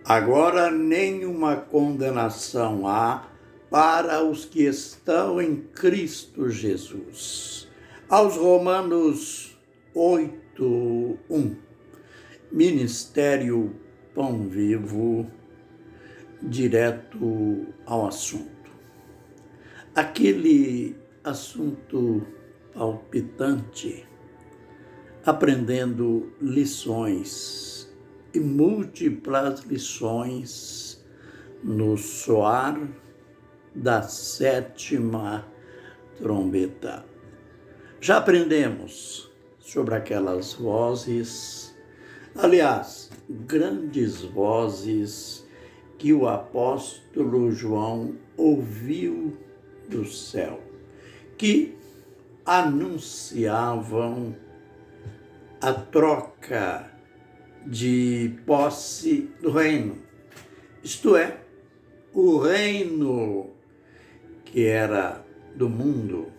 Agora nenhuma condenação há para os que estão em Cristo Jesus. Aos Romanos 8:1. Ministério Pão Vivo, direto ao assunto. Aquele assunto palpitante, aprendendo lições e múltiplas lições no soar da 7ª trombeta. Já aprendemos sobre aquelas vozes, aliás, grandes vozes que o apóstolo João ouviu do céu, que anunciavam a troca de posse do reino, isto é, o reino que era do mundo,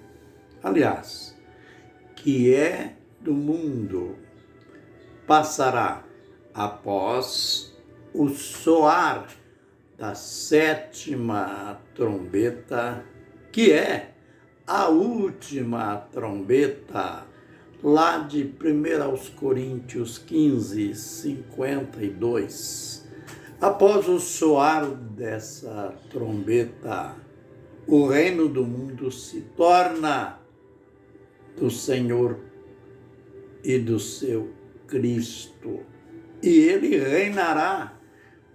aliás, que é do mundo, passará após o soar da 7ª trombeta, que é a última trombeta, lá de 1 Coríntios 15:52. Após o soar dessa trombeta, o reino do mundo se torna do Senhor e do seu Cristo, e ele reinará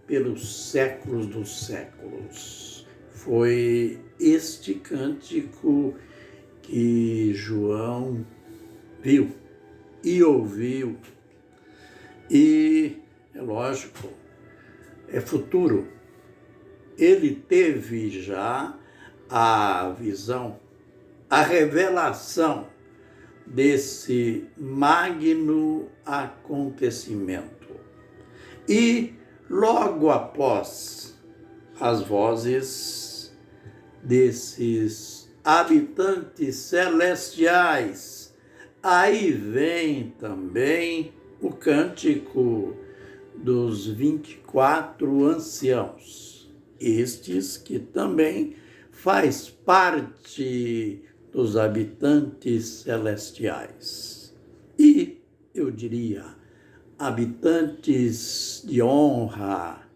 pelos séculos dos séculos. Foi este cântico que João viu e ouviu, e é lógico, é futuro. Ele teve já a visão, a revelação desse magno acontecimento. E logo após as vozes desses habitantes celestiais, aí vem também o cântico dos 24 anciãos, estes que também faz parte dos habitantes celestiais. E, eu diria, habitantes de honra,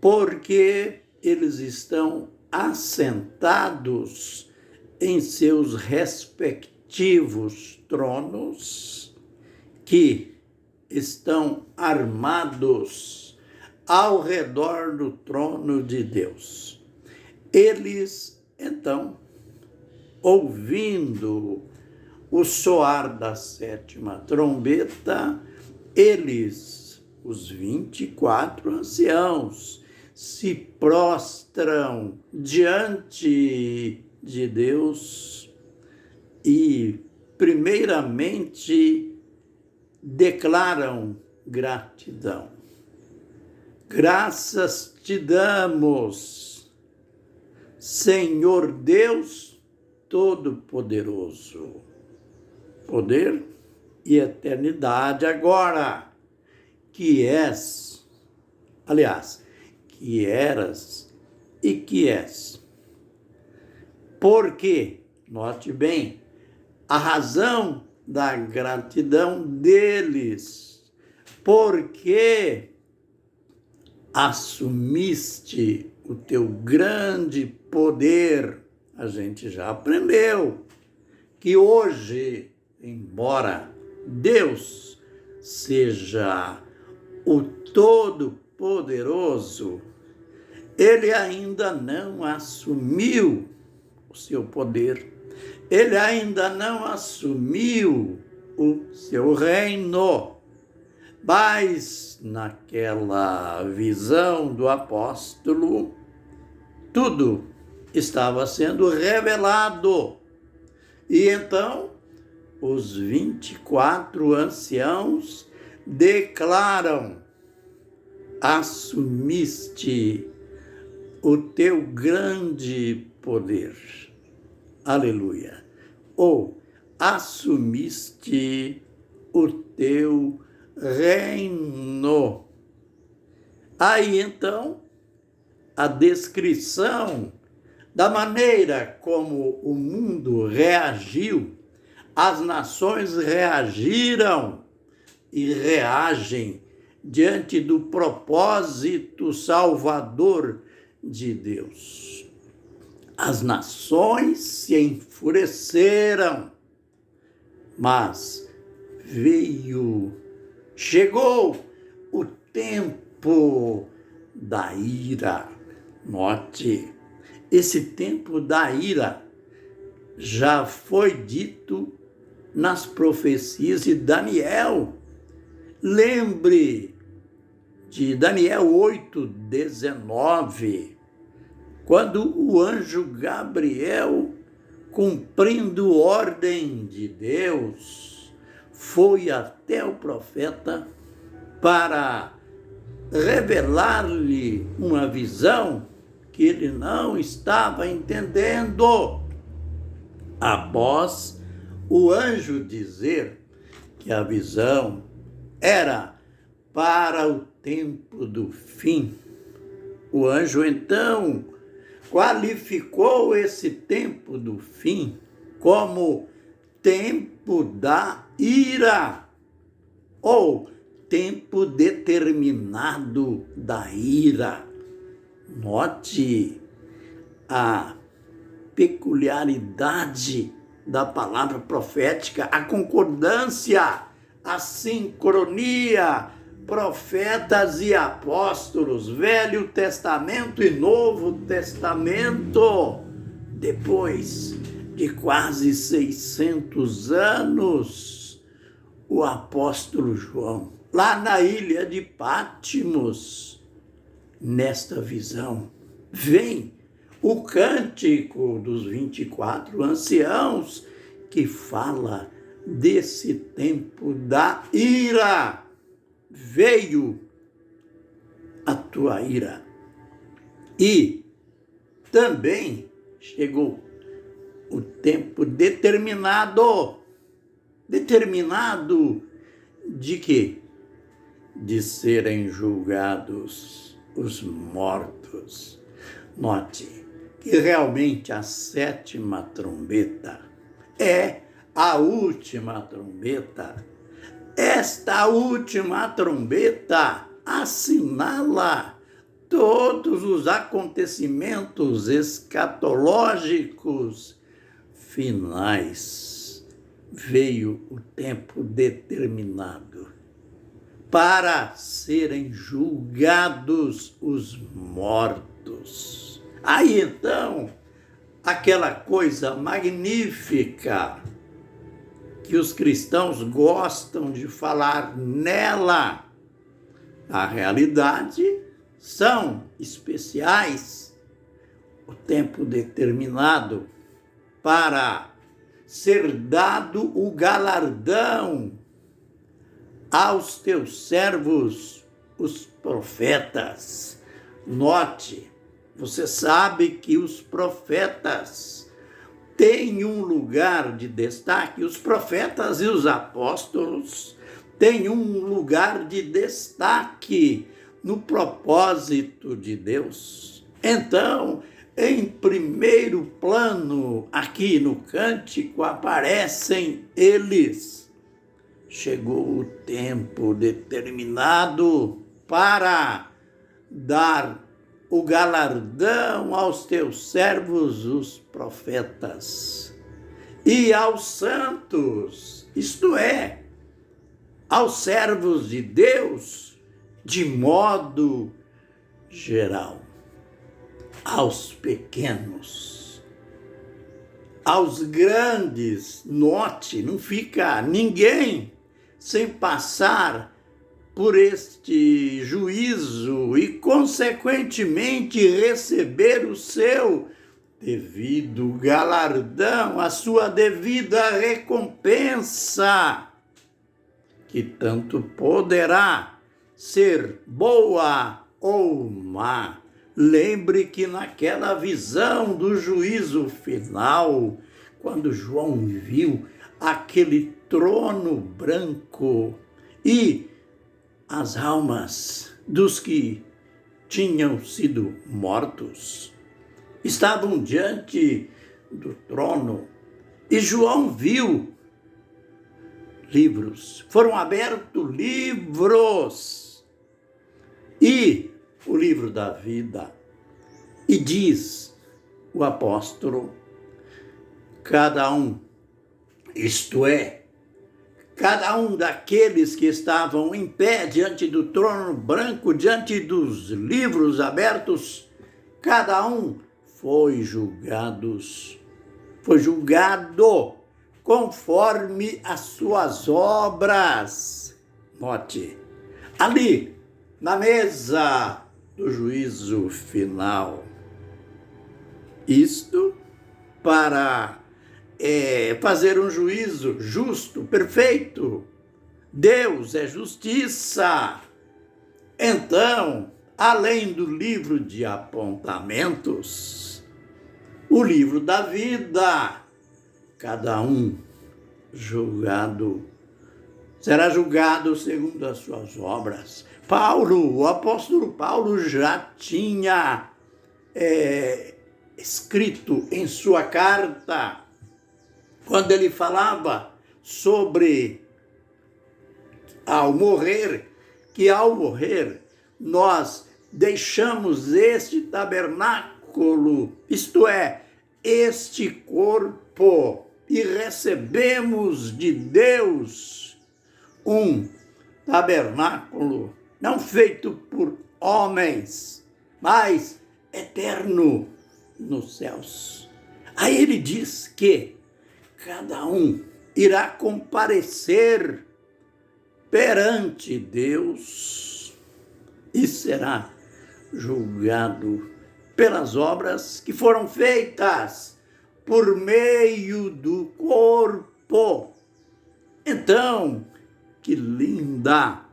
porque eles estão assentados em seus respectivos tronos, que estão armados ao redor do trono de Deus. Eles, então, ouvindo o soar da 7ª trombeta, eles, os 24 anciãos, se prostram diante de Deus e, primeiramente, declaram gratidão. Graças te damos, Senhor Deus Todo-Poderoso, poder e eternidade agora, que és, aliás, que eras e que és. Porque, note bem, a razão da gratidão deles, porque assumiste o teu grande poder. A gente já aprendeu que hoje, embora Deus seja o Todo-Poderoso, ele ainda não assumiu o seu poder, ele ainda não assumiu o seu reino. Mas naquela visão do apóstolo, tudo estava sendo revelado. E então, os 24 anciãos declaram: assumiste o teu grande poder. Aleluia. Ou assumiste o teu reino. Aí então, a descrição da maneira como o mundo reagiu, as nações reagiram e reagem diante do propósito salvador de Deus. As nações se enfureceram, mas chegou o tempo da ira. Note, esse tempo da ira já foi dito nas profecias de Daniel. Lembre de Daniel 8:19, quando o anjo Gabriel, cumprindo ordem de Deus, foi até o profeta para revelar-lhe uma visão que ele não estava entendendo. Após o anjo dizer que a visão era para o tempo do fim, o anjo então qualificou esse tempo do fim como tempo da ira, ou tempo determinado da ira. Note a peculiaridade da palavra profética, a concordância, a sincronia, profetas e apóstolos, Velho Testamento e Novo Testamento. Depois de quase 600 anos, o apóstolo João, lá na ilha de Patmos, nesta visão, vem o cântico dos 24 anciãos, que fala desse tempo da ira. Veio a tua ira. E também chegou o tempo determinado. Determinado de quê? De serem julgados os mortos. Note que realmente a 7ª trombeta é a última trombeta. Esta última trombeta assinala todos os acontecimentos escatológicos finais. Veio o tempo determinado para serem julgados os mortos. Aí então, aquela coisa magnífica que os cristãos gostam de falar nela, na realidade, são especiais. O tempo determinado para ser dado o galardão aos teus servos, os profetas. Note, você sabe que os profetas têm um lugar de destaque, os profetas e os apóstolos têm um lugar de destaque no propósito de Deus. Então, em primeiro plano, aqui no cântico, aparecem eles. Chegou o tempo determinado para dar o galardão aos teus servos, os profetas, e aos santos, isto é, aos servos de Deus, de modo geral, aos pequenos, aos grandes. Note, não fica ninguém sem passar por este juízo e, consequentemente, receber o seu devido galardão, a sua devida recompensa, que tanto poderá ser boa ou má. Lembre que naquela visão do juízo final, quando João viu aquele trono branco e as almas dos que tinham sido mortos estavam diante do trono e João viu livros. Foram abertos livros e o livro da vida. E diz o apóstolo, cada um, isto é, cada um daqueles que estavam em pé diante do trono branco, diante dos livros abertos, cada um foi julgado conforme as suas obras. Note, ali, na mesa do juízo final. Isto para fazer um juízo justo, perfeito. Deus é justiça. Então, além do livro de apontamentos, o livro da vida, cada um será julgado segundo as suas obras. O apóstolo Paulo já tinha escrito em sua carta, quando ele falava sobre que ao morrer nós deixamos este tabernáculo, isto é, este corpo, e recebemos de Deus um tabernáculo não feito por homens, mas eterno nos céus. Aí ele diz que cada um irá comparecer perante Deus e será julgado pelas obras que foram feitas por meio do corpo. Então, que linda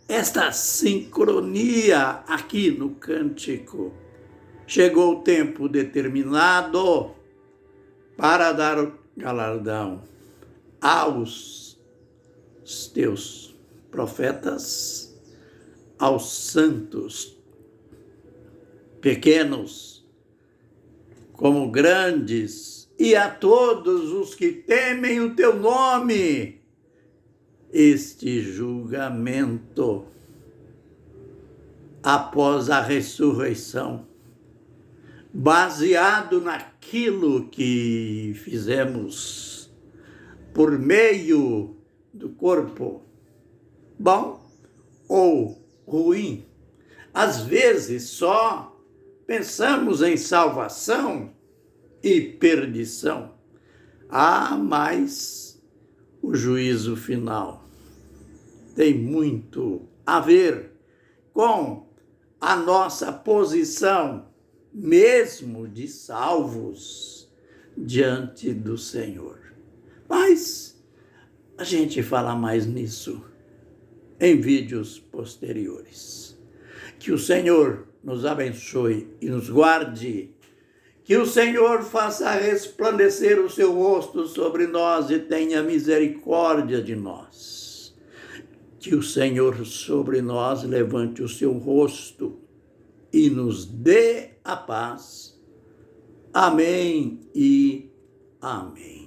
esta sincronia aqui no cântico. Chegou o tempo determinado para dar o galardão aos teus profetas, aos santos, pequenos como grandes, e a todos os que temem o teu nome. Este julgamento após a ressurreição, baseado naquilo que fizemos por meio do corpo, bom ou ruim. Às vezes só pensamos em salvação e perdição. Mas o juízo final tem muito a ver com a nossa posição, mesmo de salvos, diante do Senhor. Mas a gente fala mais nisso em vídeos posteriores. Que o Senhor nos abençoe e nos guarde. Que o Senhor faça resplandecer o seu rosto sobre nós e tenha misericórdia de nós. Que o Senhor sobre nós levante o seu rosto e nos dê a paz. Amém e amém.